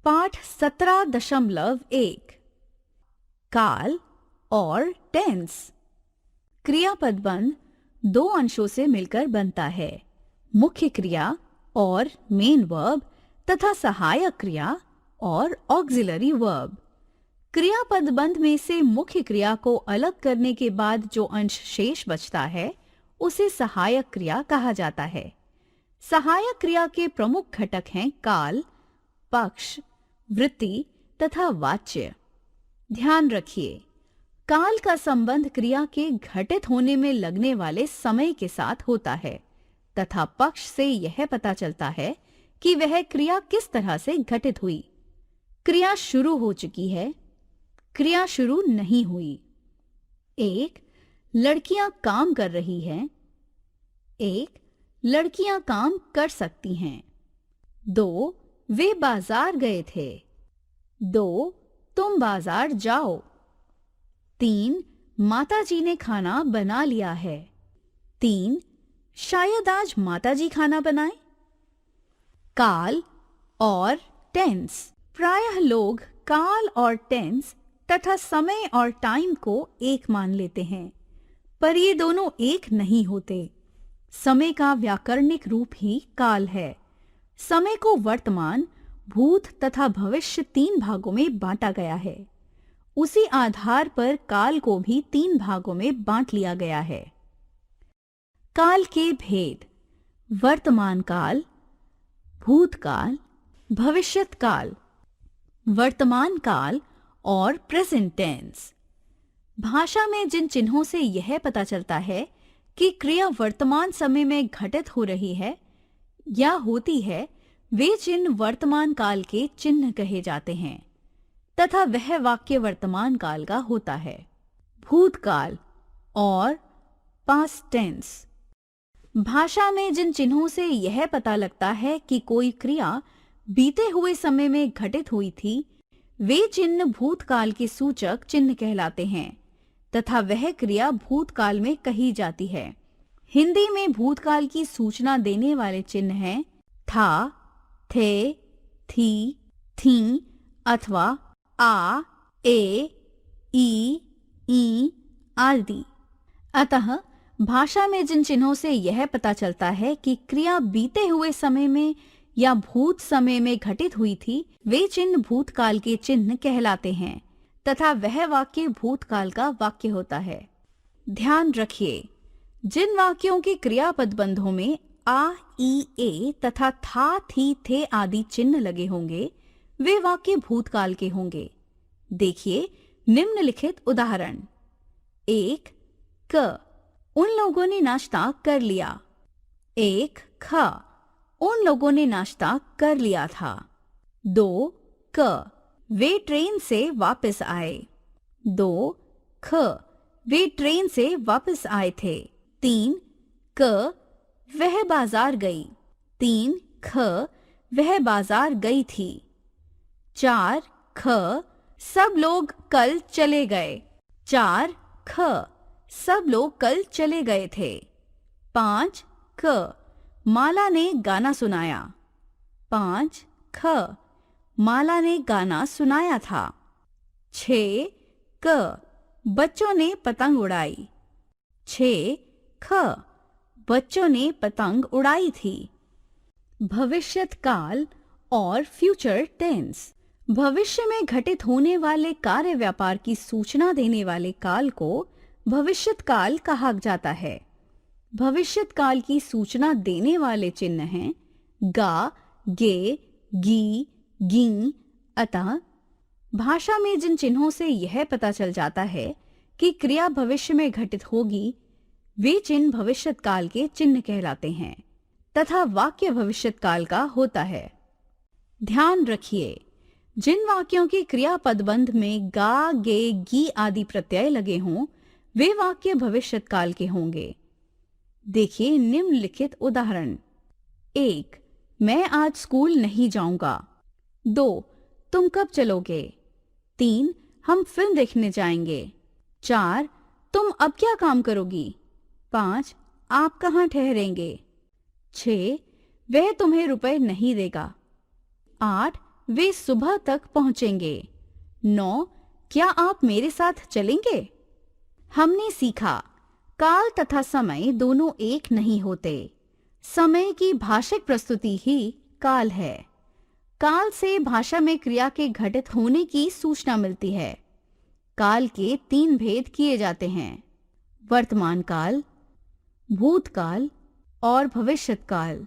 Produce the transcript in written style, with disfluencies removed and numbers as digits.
पाठ 17.1 काल और टेंस। क्रियापद बंध दो अंशों से मिलकर बनता है, मुख्य क्रिया और मेन वर्ब तथा सहायक क्रिया और ऑक्सिलरी वर्ब। क्रियापद बंध में से मुख्य क्रिया को अलग करने के बाद जो अंश शेष बचता है उसे सहायक क्रिया कहा जाता है। सहायक क्रिया के प्रमुख घटक हैं काल, पक्ष, वृत्ति तथा वाच्य। ध्यान रखिए, काल का संबंध क्रिया के घटित होने में लगने वाले समय के साथ होता है तथा पक्ष से यह पता चलता है कि वह क्रिया किस तरह से घटित हुई। क्रिया शुरू हो चुकी है, क्रिया शुरू नहीं हुई। 1. लड़कियां काम कर रही हैं। 1. लड़कियां काम कर सकती हैं। 2. वे बाजार गए थे। 2. तुम बाजार जाओ। 3. माताजी ने खाना बना लिया है। 3. शायद आज माताजी खाना बनाए। काल और टेंस। प्रायः लोग काल और टेंस तथा समय और टाइम को एक मान लेते हैं, पर ये दोनों एक नहीं होते। समय का व्याकरणिक रूप ही काल है। समय को वर्तमान, भूत तथा भविष्य 3 भागों में बांटा गया है। उसी आधार पर काल को भी 3 भागों में बांट लिया गया है। काल के भेद: वर्तमान काल, भूतकाल, भविष्यत काल, वर्तमान काल और प्रेजेंट टेंस। भाषा में जिन चिन्हों से यह पता चलता है कि क्रिया वर्तमान समय में घटित हो रही है या होती है, वे चिन्ह वर्तमान काल के चिन्ह कहे जाते हैं तथा वह वाक्य वर्तमान काल का होता है। भूतकाल और पास्ट टेंस। भाषा में जिन चिन्हों से यह पता लगता है कि कोई क्रिया बीते हुए समय में घटित हुई थी, वे चिन्ह भूतकाल के सूचक चिन्ह कहलाते हैं तथा वह क्रिया भूतकाल में कही जाती है। हिंदी में भूतकाल की सूचना देने वाले चिन्ह हैं था, थे, थी, थीं अथवा आ, ए, ई आदि। अतः भाषा में जिन चिन्हों से यह पता चलता है कि क्रिया बीते हुए समय में या भूत समय में घटित हुई थी, वे चिन्ह भूतकाल के चिन्ह कहलाते हैं तथा वह वाक्य भूतकाल का वाक्य होता है। ध्यान रखिए, जिन वाक्यों के क्रियापद बंधों में आ, ई, ए तथा था, थी, थे आदि चिन्ह लगे होंगे, वे वाक्य भूतकाल के होंगे। देखिए निम्नलिखित उदाहरण। 1. क, उन लोगों ने नाश्ता कर लिया। 1. ख, उन लोगों ने नाश्ता कर लिया था। 2. क, वे ट्रेन से वापस आए। 2. ख, वे ट्रेन से वापस आए थे। 3. क, वह बाजार गई। 3. ख, वह बाजार गई थी। 4. ख, सब लोग कल चले गए। 4. ख, सब लोग कल चले गए थे। 5. क, माला ने गाना सुनाया। 5. ख, माला ने गाना सुनाया था। 6. क, बच्चों ने पतंग उड़ाई। 6. ख, बच्चों ने पतंग उड़ाई थी। भविष्यत काल और फ्यूचर टेंस। भविष्य में घटित होने वाले कार्य व्यापार की सूचना देने वाले काल को भविष्यत काल कहा जाता है। भविष्यत काल की सूचना देने वाले चिन्ह हैं गा, गे, गी, गी। अतः भाषा में जिन चिन्हों से यह पता चल जाता है कि क्रिया भविष्य में घटित होगी, वे चिन्ह भविष्यत काल के चिन्ह कहलाते हैं तथा वाक्य भविष्यत काल का होता है। ध्यान रखिए, जिन वाक्यों के क्रियापद बंध में गा, गे, गी आदि प्रत्यय लगे हों, वे वाक्य भविष्यत काल के होंगे। देखिए निम्नलिखित उदाहरण। 1. मैं आज स्कूल नहीं जाऊंगा। 2. तुम कब चलोगे। 3. हम फिल्म देखने जाएंगे। 4. तुम अब क्या काम करोगी। 5. आप कहाँ ठहरेंगे। 6. वह तुम्हें रुपए नहीं देगा। 8. वे सुबह तक पहुंचेंगे। 9 क्या आप मेरे साथ चलेंगे? हमने सीखा काल तथा समय दोनों एक नहीं होते। समय की भाषिक प्रस्तुति ही काल है। काल से भाषा में क्रिया के घटित होने की सूचना मिलती है। काल के 3 भेद किए जाते हैं: वर्तमान काल, भूतकाल और भविष्यत काल।